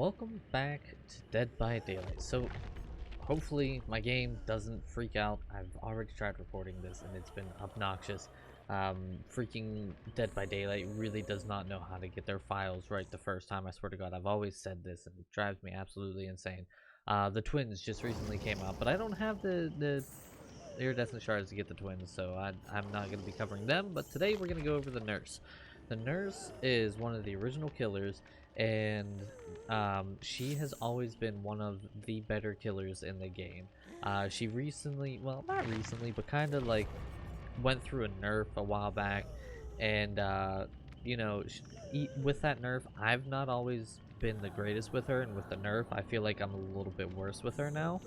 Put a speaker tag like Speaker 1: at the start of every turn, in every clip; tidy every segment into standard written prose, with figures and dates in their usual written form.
Speaker 1: welcome back to Dead by Daylight. So, hopefully my game doesn't freak out. I've already tried recording this and it's been obnoxious. Freaking Dead by Daylight really does not know how to get their files right the first time. I swear to God, I've always said this and it drives me absolutely insane. The twins just recently came out, but I don't have the iridescent shards to get the twins, so I'm not going to be covering them. But today we're going to go over the nurse. The nurse is one of the original killers, and she has always been one of the better killers in the game. She recently, well, not recently, but kind of like went through a nerf a while back, and you know, with that nerf, I've not always been the greatest with her, and with the nerf, I feel like I'm a little bit worse with her now.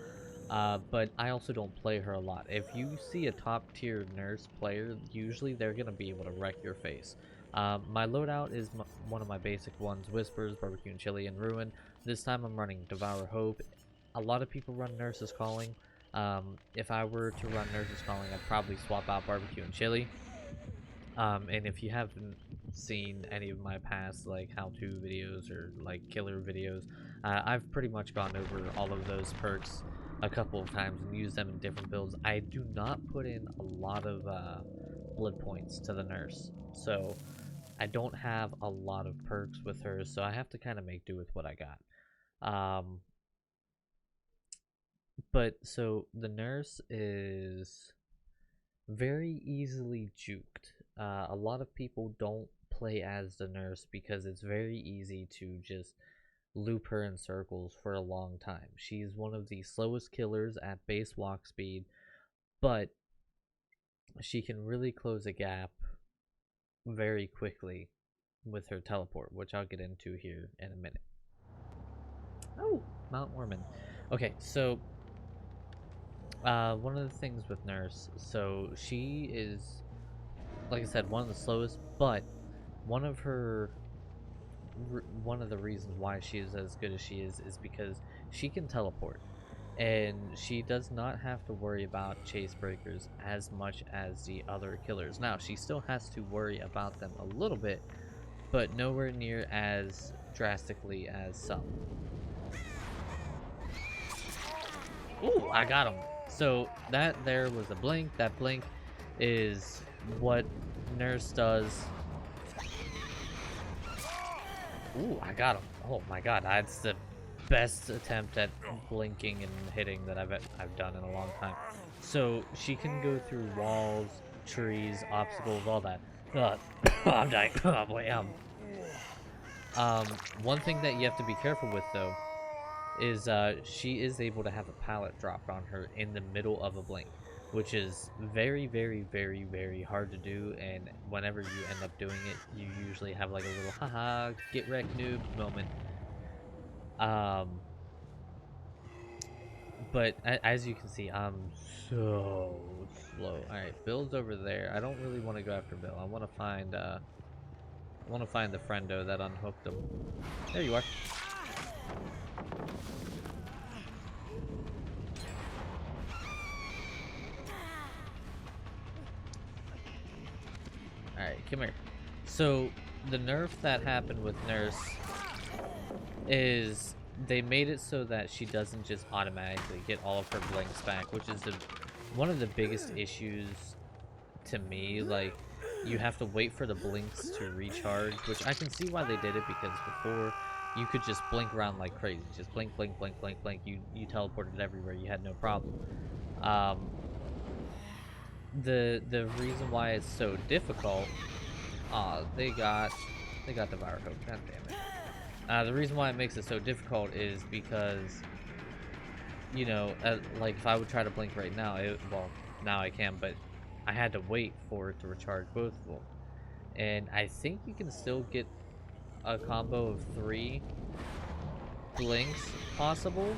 Speaker 1: But I also don't play her a lot. If you see a top tier nurse player, usually they're gonna be able to wreck your face. My loadout is one of my basic ones: Whispers, Barbecue and Chili, and Ruin. This time I'm running Devour Hope. A lot of people run Nurse's Calling. If I were to run Nurse's Calling, I'd probably swap out Barbecue and Chili. And if you haven't seen any of my past like how-to videos or like killer videos, I've pretty much gone over all of those perks a couple of times and used them in different builds. I do not put in a lot of blood points to the nurse, so I don't have a lot of perks with her, so I have to kind of make do with what I got. But so the nurse is very easily juked. A lot of people don't play as the nurse because it's very easy to just loop her in circles for a long time. She's one of the slowest killers at base walk speed, but she can really close a gap very quickly with her teleport, which I'll get into here in a minute. Oh, Mount Ormond. Okay, so one of the things with Nurse, so she is, like I said, one of the slowest, but one of the reasons why she is as good as she is because she can teleport, and she does not have to worry about chase breakers as much as the other killers. Now, she still has to worry about them a little bit, but nowhere near as drastically as some. Ooh, I got him. So that there was a blink. That blink is what Nurse does. Ooh, I got him. Oh my God, that's the best attempt at blinking and hitting that I've done in a long time. So she can go through walls, trees, obstacles, all that. I'm dying. Oh boy, one thing that you have to be careful with though is she is able to have a pallet dropped on her in the middle of a blink, which is very, very, very, very hard to do, and whenever you end up doing it, you usually have like a little haha, get wrecked noob moment. But as you can see, I'm so slow. Alright, Bill's over there. I don't really want to go after Bill. I want to find the friendo that unhooked him. There you are. Alright, come here. So, the nerf that happened with Nurse is they made it so that she doesn't just automatically get all of her blinks back, which is one of the biggest issues to me. Like, you have to wait for the blinks to recharge, which I can see why they did it, because before you could just blink around like crazy. Just blink, blink, blink, blink, blink. You teleported everywhere. You had no problem. The reason why it's so difficult, they got Devour Hope. God damn it. The reason why it makes it so difficult is because, you know, like if I would try to blink right now, well, now I can, but I had to wait for it to recharge both of them. And I think you can still get a combo of 3 blinks possible,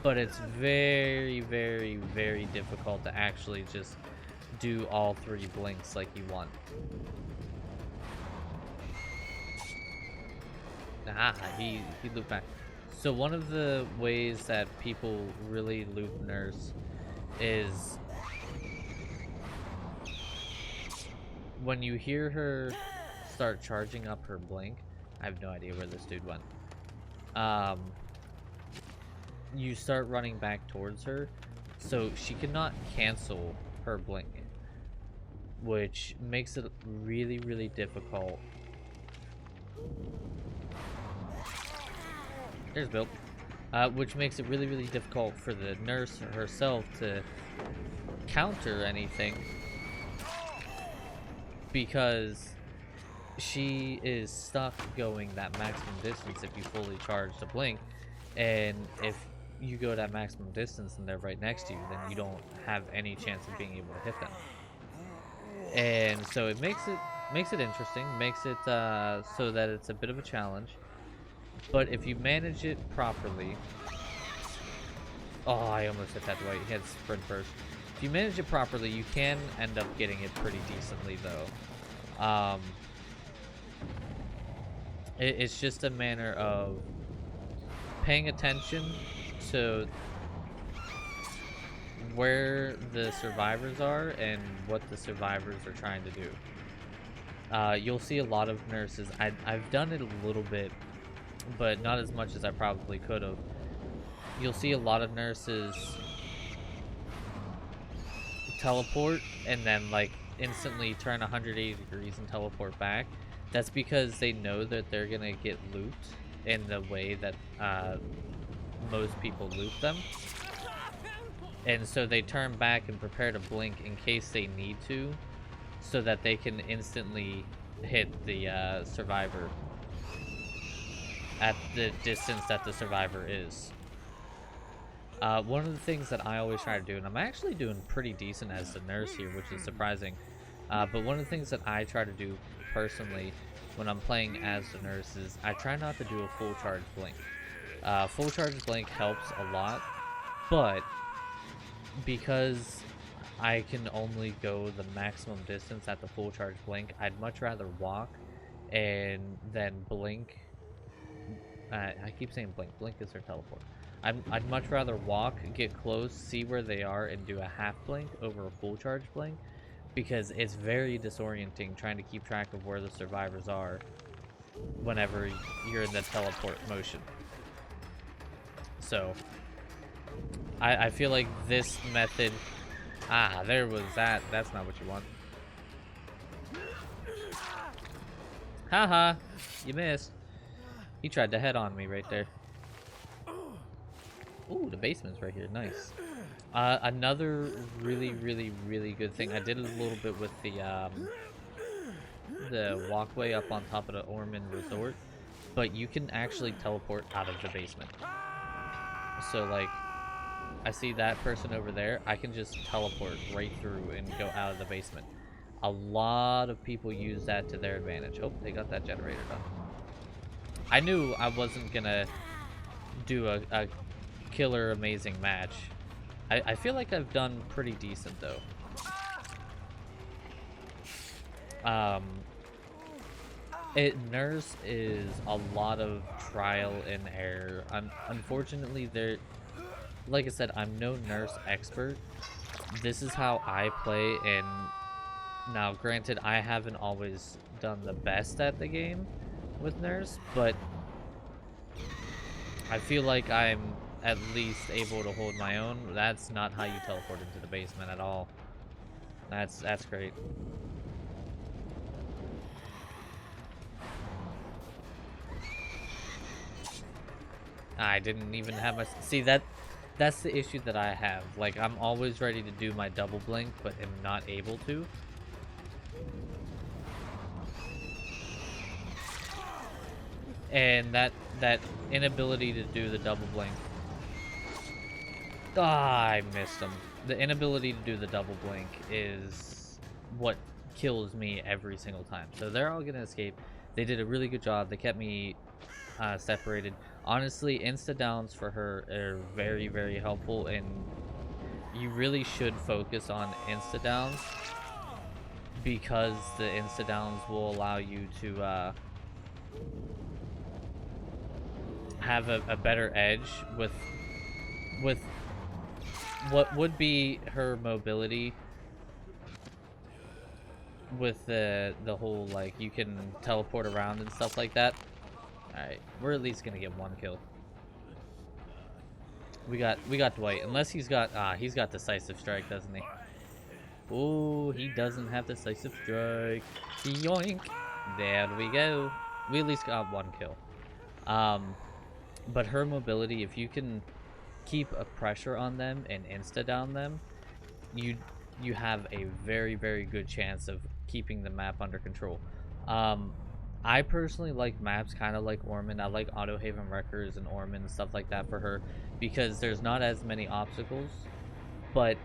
Speaker 1: but it's very, very, very difficult to actually just do all 3 blinks like you want. Ah, he looped back. So one of the ways that people really loop Nurse is when you hear her start charging up her blink. I have no idea where this dude went. you start running back towards her, so she cannot cancel her blink, which makes it really, really difficult. There's Bill. Which makes it really, really difficult for the nurse herself to counter anything, because she is stuck going that maximum distance if you fully charge the blink, and if you go that maximum distance and they're right next to you, then you don't have any chance of being able to hit them. And so it makes it interesting, makes it so that it's a bit of a challenge. But if you manage it properly, oh, I almost hit that white. He had sprint first. If you manage it properly, you can end up getting it pretty decently, though. It's just a matter of paying attention to where the survivors are and what the survivors are trying to do. You'll see a lot of nurses. I've done it a little bit, but not as much as I probably could have. You'll see a lot of nurses teleport and then like instantly turn 180 degrees and teleport back. That's because they know that they're gonna get looped in the way that most people loop them, and so they turn back and prepare to blink in case they need to, so that they can instantly hit the survivor at the distance that the survivor is. One of the things that I always try to do, and I'm actually doing pretty decent as the nurse here, which is surprising, but one of the things that I try to do personally when I'm playing as the nurse is I try not to do a full charge blink. Full charge blink helps a lot, but because I can only go the maximum distance at the full charge blink, I'd much rather walk and then blink. I keep saying blink. Blink is their teleport. I'd much rather walk, get close, see where they are, and do a half blink over a full charge blink, because it's very disorienting trying to keep track of where the survivors are whenever you're in the teleport motion. So I feel like this method... Ah, there was that. That's not what you want. Haha, you missed. He tried to head on me right there. Ooh, the basement's right here. Nice. Another really, really, really good thing. I did a little bit with the walkway up on top of the Ormond Resort, but you can actually teleport out of the basement. So, like, I see that person over there. I can just teleport right through and go out of the basement. A lot of people use that to their advantage. Oh, they got that generator done. I knew I wasn't gonna do a killer amazing match. I feel like I've done pretty decent though. Nurse is a lot of trial and error. Unfortunately, like I said, I'm no nurse expert. This is how I play, and now granted, I haven't always done the best at the game with nurse, but I feel like I'm at least able to hold my own. That's not how you teleport into the basement at all. That's great. I didn't even have my... See, that's the issue that I have. Like, I'm always ready to do my double blink, but am not able to. And that inability to do the double blink... Ah, I missed him. The inability to do the double blink is what kills me every single time. So they're all gonna escape. They did a really good job. They kept me separated. Honestly, insta downs for her are very, very helpful, and you really should focus on insta downs, because the insta downs will allow you to have a better edge with what would be her mobility, with the whole, like, you can teleport around and stuff like that. Alright, we're at least gonna get 1 kill. We got Dwight. Unless he's got decisive strike, doesn't he? Oh, he doesn't have decisive strike. Yoink. There we go. We at least got 1 kill. But her mobility, if you can keep a pressure on them and insta-down them, you have a very, very good chance of keeping the map under control. I personally like maps kind of like Ormond. I like Auto Haven Wreckers and Ormond and stuff like that for her because there's not as many obstacles, but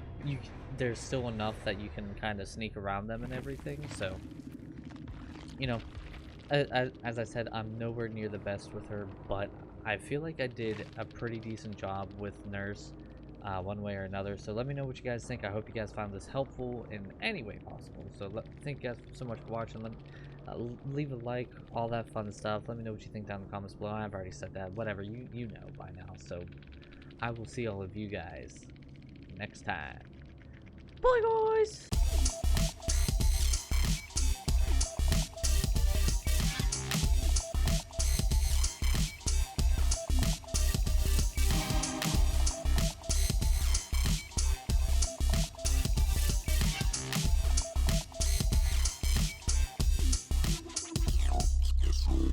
Speaker 1: there's still enough that you can kind of sneak around them and everything. So, you know, as I said, I'm nowhere near the best with her, but I feel like I did a pretty decent job with nerfs one way or another. So let me know what you guys think. I hope you guys found this helpful in any way possible. So thank you guys so much for watching. Leave a like, all that fun stuff. Let me know what you think down in the comments below. I've already said that. Whatever, you know by now. So I will see all of you guys next time. Bye, guys!